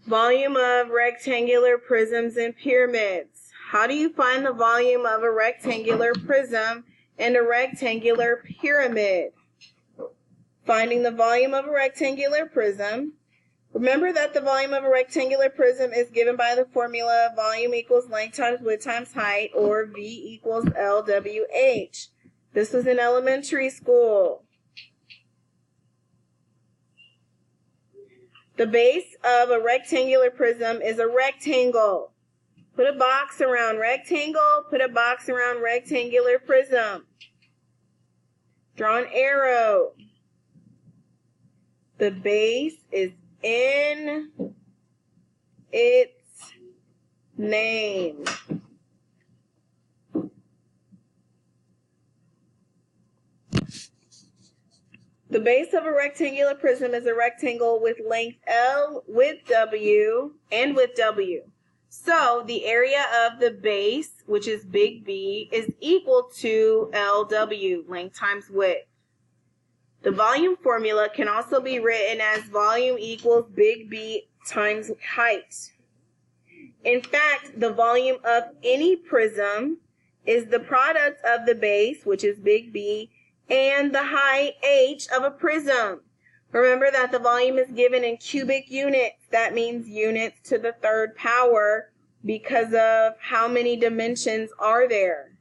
Volume of rectangular prisms and pyramids. How do you find the volume of a rectangular prism and a rectangular pyramid? Finding the volume of a rectangular prism. Remember that the volume of a rectangular prism is given by the formula volume equals length times width times height, or V equals LWH. This was in elementary school. The base of a rectangular prism is a rectangle. Put a box around rectangle, put a box around rectangular prism. Draw an arrow. The base is in its name. The base of a rectangular prism is a rectangle with length L, width W, and width W. So the area of the base, which is big B, is equal to LW, length times width. The volume formula can also be written as volume equals big B times height. In fact, the volume of any prism is the product of the base, which is big B, and the height h of a prism. Remember that the volume is given in cubic units. That means units to the third power because of how many dimensions are there.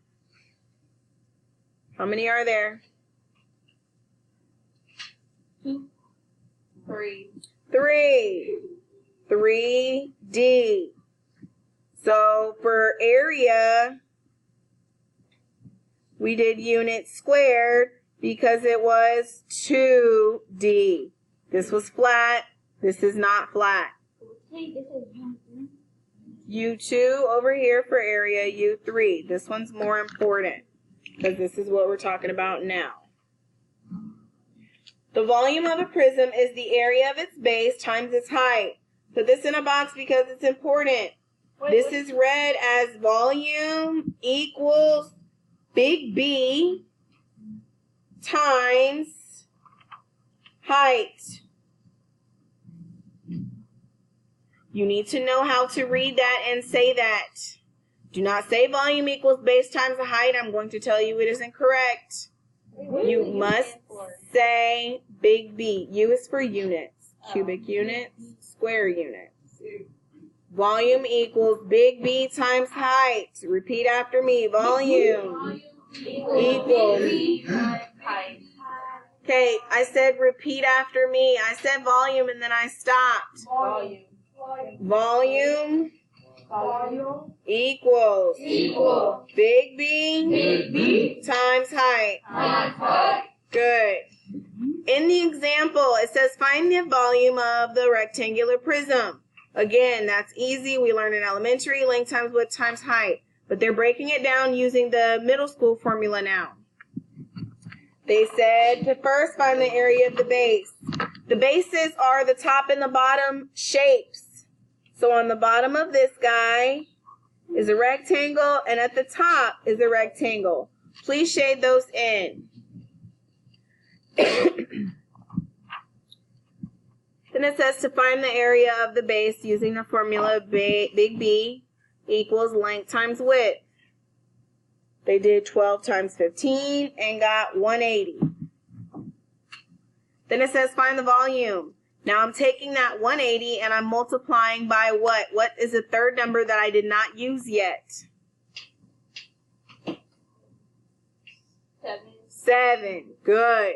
How many are there? 3. 3D. So for area, we did units squared because it was 2D. This was flat. This is not flat. U2 over here for area, U3. This one's more important because this is what we're talking about now. The volume of a prism is the area of its base times its height. Put this in a box because it's important. This is read as volume equals big B times height. You need to know how to read that and say that. Do not say volume equals base times the height. I'm going to tell you it isn't correct. You must say big B. U is for units. Cubic units, square units. Volume equals big B times height. Repeat after me. Volume equals. Okay, I said repeat after me. I said volume and then I stopped. Volume equals big B times height. Good. In the example, it says find the volume of the rectangular prism. Again, that's easy. We learned in elementary, length times width times height. But they're breaking it down using the middle school formula now. They said to first find the area of the base. The bases are the top and the bottom shapes. So on the bottom of this guy is a rectangle, and at the top is a rectangle. Please shade those in. Then it says to find the area of the base using the formula big B equals length times width. They did 12 times 15 and got 180. Then it says find the volume. Now I'm taking that 180 and I'm multiplying by what? What is the third number that I did not use yet? 7. Good.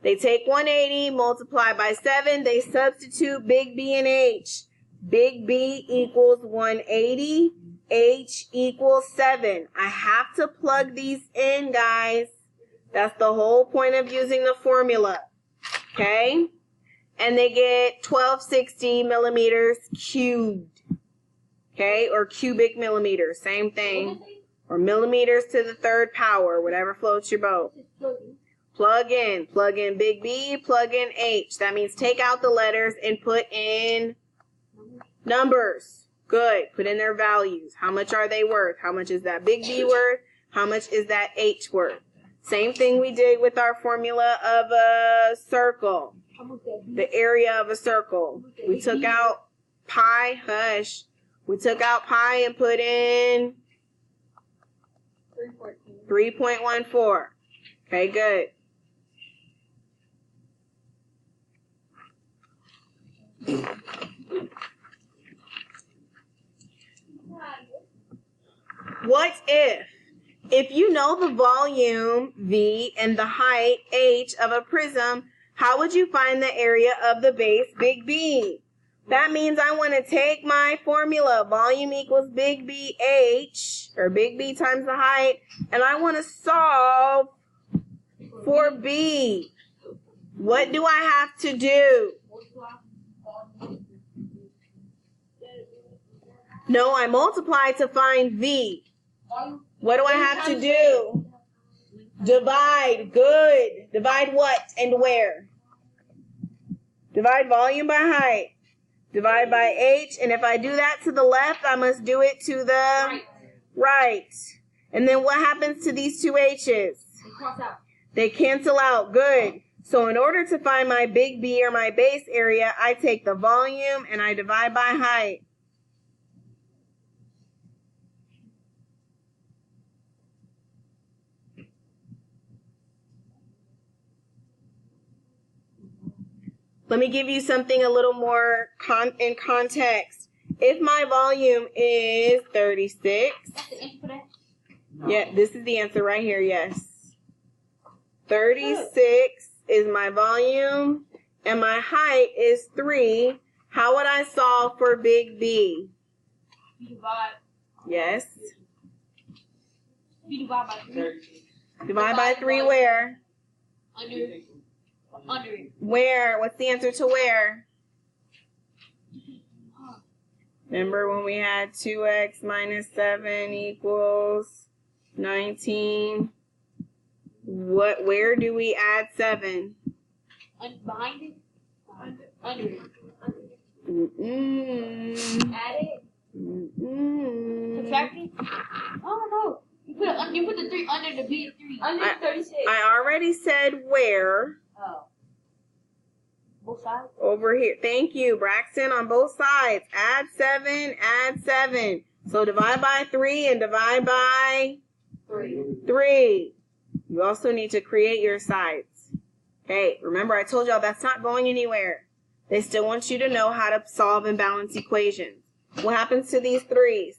They take 180, multiply by 7. They substitute big B and H. Big B equals 180. H equals 7. I have to plug these in, guys. That's the whole point of using the formula. Okay? And they get 1260 millimeters cubed. Okay? Or cubic millimeters. Same thing. Or millimeters to the third power. Whatever floats your boat. Plug in big B, plug in H. That means take out the letters and put in numbers. Good. Put in their values. How much are they worth? How much is that big B worth? How much is that H worth? Same thing we did with our formula of a circle. The area of a circle. We took out pi? Hush. We took out pi and put in 3.14. Okay, good. What if you know the volume V and the height H of a prism, how would you find the area of the base big B? That means I want to take my formula, volume equals big B H, or big B times the height, and I want to solve for B. What do I have to do? No, I multiply to find V. What do I have to do? Divide. Good. Divide what and where? Divide volume by height. Divide by H. And if I do that to the left, I must do it to the right. And then what happens to these two H's? They cancel out. Good. So in order to find my big B or my base area, I take the volume and I divide by height. Let me give you something a little more in context. If my volume is 36, yeah, this is the answer right here, yes. 36 is my volume, and my height is 3. How would I solve for big B? Yes. Divide by 3. Divide by 3 where? Under it. Where? What's the answer to where? Remember when we had 2x minus 7 equals 19? Where do we add 7? Behind it? Under it. Add it? Subtract it? I don't know. You put the 3 under the B 3. Under 36. I already said where. Oh. Both sides? Over here. Thank you, Braxton, on both sides. Add 7, add 7. So divide by 3 and divide by 3. You also need to create your sides. Okay, remember I told y'all that's not going anywhere. They still want you to know how to solve and balance equations. What happens to these 3's?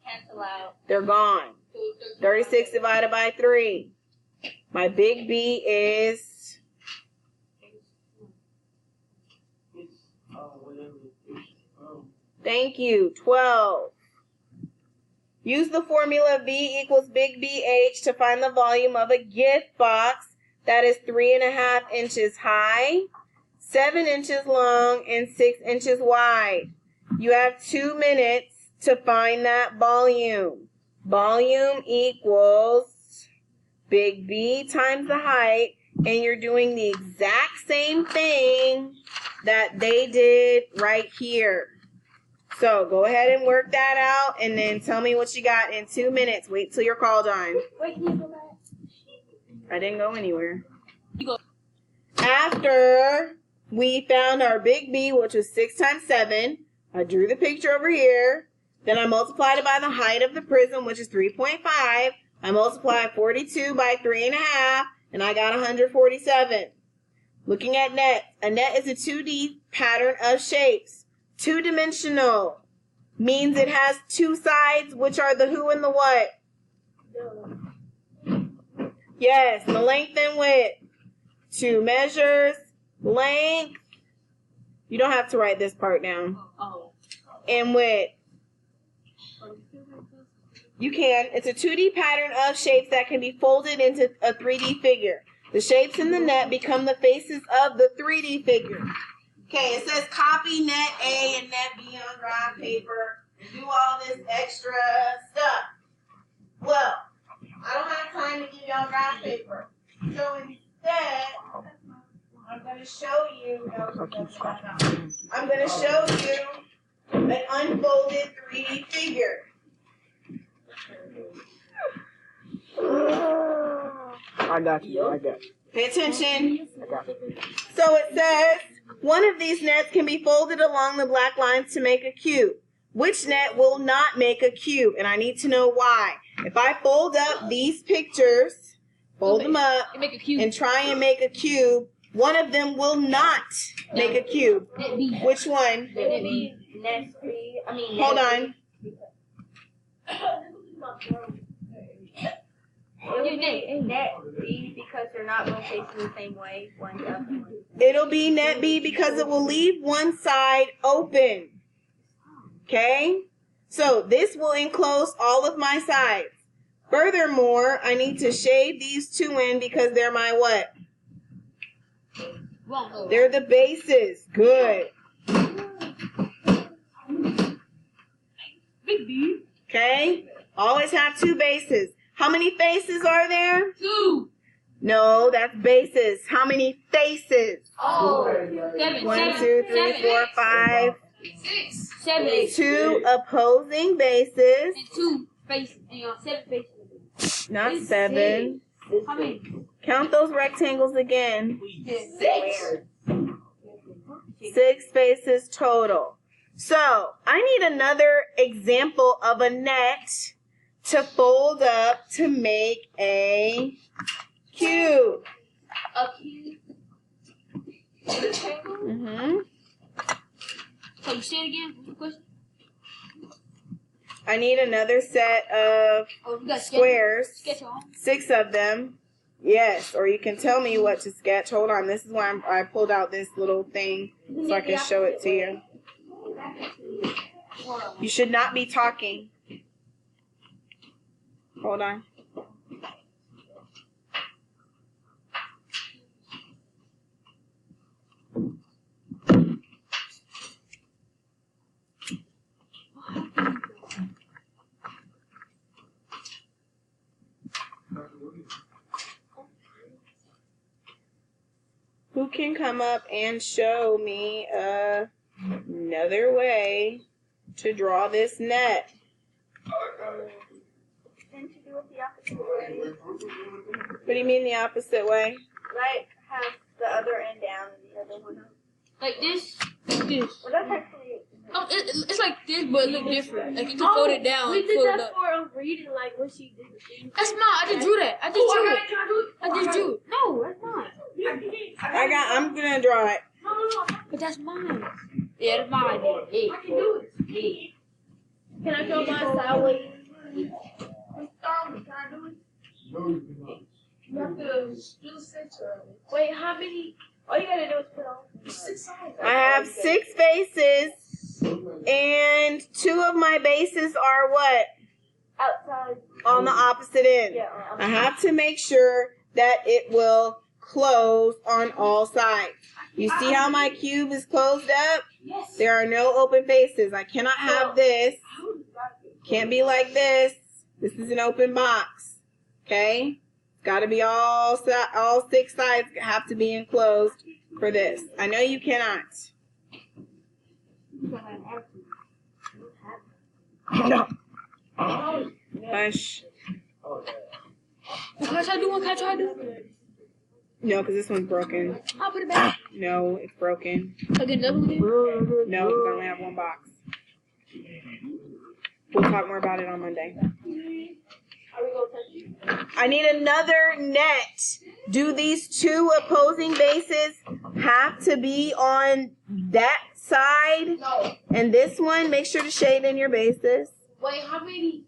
Cancel out. They're gone. 36 divided by 3. My big B is... Thank you. 12. Use the formula V equals big BH to find the volume of a gift box that is 3.5 inches high, 7 inches long, and 6 inches wide. You have 2 minutes to find that volume. Volume equals big B times the height, and you're doing the exact same thing that they did right here. So go ahead and work that out and then tell me what you got in 2 minutes. Wait till you're called on. Wait, can you go back? I didn't go anywhere. You go. After we found our big B, which was 6 times 7, I drew the picture over here. Then I multiplied it by the height of the prism, which is 3.5. I multiplied 42 by 3.5, and I got 147. Looking at net. A net is a 2D pattern of shapes. Two-dimensional means it has 2 sides, which are the who and the what? Yes, the length and width. 2 measures, length. You don't have to write this part down. And width. You can. It's a 2D pattern of shapes that can be folded into a 3D figure. The shapes in the net become the faces of the 3D figure. Okay, it says copy net A and net B on graph paper and do all this extra stuff. Well, I don't have time to give y'all graph paper. So instead, I'm going to show you, I'm going to show you an unfolded 3D figure. I got you. Pay attention. So it says, One of these nets can be folded along the black lines to make a cube. Which net will not make a cube? And I need to know why. If I fold up these pictures, fold them up, Make a cube. and try and make a cube, one of them will not make a cube. Net B. Which one? Net B. Net B. I mean, Hold on. Net B because they're not both facing the same way. One's up and one's It'll be net B because it will leave one side open. Okay? So this will enclose all of my sides. Furthermore, I need to shade these two in because they're my what? Wrong. They're the bases. Good. Big B. Okay? Always have two bases. How many faces are there? 2. No, that's bases. How many faces? Oh. 7. 1, 7. 2, 3, 7. 4, 5. 6. 7. Two opposing bases. And 2 faces. 7 faces. Not 7. How many? Count those rectangles again. 6. 6 faces total. So I need another example of a net to fold up to make a cube. A cube. Mm-hmm. So you say it again? What's the question? I need another set of Oh, you got squares. Sketch on. 6 of them. Yes, or you can tell me what to sketch. Hold on. This is why I pulled out this little thing so I can show it to you. You should not be talking. Hold on. Who can come up and show me another way to draw this net? Didn't you do it the opposite way? What do you mean the opposite way? Like, have the other end down and the other one up. Like this. Like this. Well, that's actually Oh, it's like this, but it look different. Like you can fold it down. We did fold it that up. for reading, like, when she did the thing. That's mine. I just drew that. I just drew it. I just drew it. No, that's mine. I'm gonna draw it. But that's mine. Yeah, that's mine. Yeah. I can do it. Yeah. Can I draw mine sideways? Can I do it? No, you cannot. You have to do 6 or wait, how many? All you gotta do is put on 6 sides. I have 6 faces, and 2 of my bases are what? Outside. On the opposite end. Yeah. I have to make sure that it will close on all sides. You see how my cube is closed up? Yes. There are no open faces. I cannot have this. Can't be like this. This is an open box. Okay? Got to be all 6 sides have to be enclosed for this. I know you cannot. No. Hush. Can I try to do one? Can I try to do one? No, because this one's broken. I'll put it back. No, it's broken. I'll get another one again. No, because I only have 1 box. We'll talk more about it on Monday. Are we gonna touch it? I need another net. Do these 2 opposing bases have to be on that side? No. And this one, make sure to shade in your bases. Wait, how many?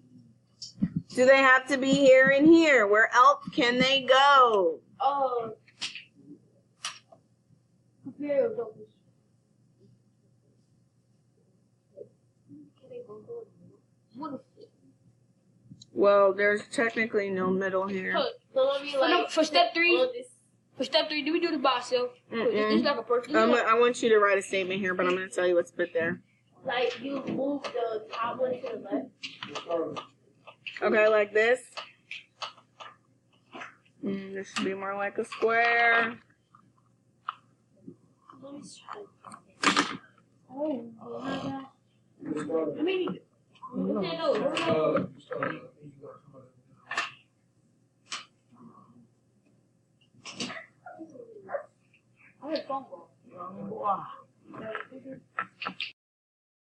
Do they have to be here and here? Where else can they go? Compare those. Well, there's technically no middle here. So let me like. For step 3, do we do this by ourselves? This is like a person. I want you to write a statement here, but I'm going to tell you what's put there. Like you move the top one to the left. Okay, like this. This should be more like a square. Let me try. Oh, I mean, no. I had a phone call. Wrong boy.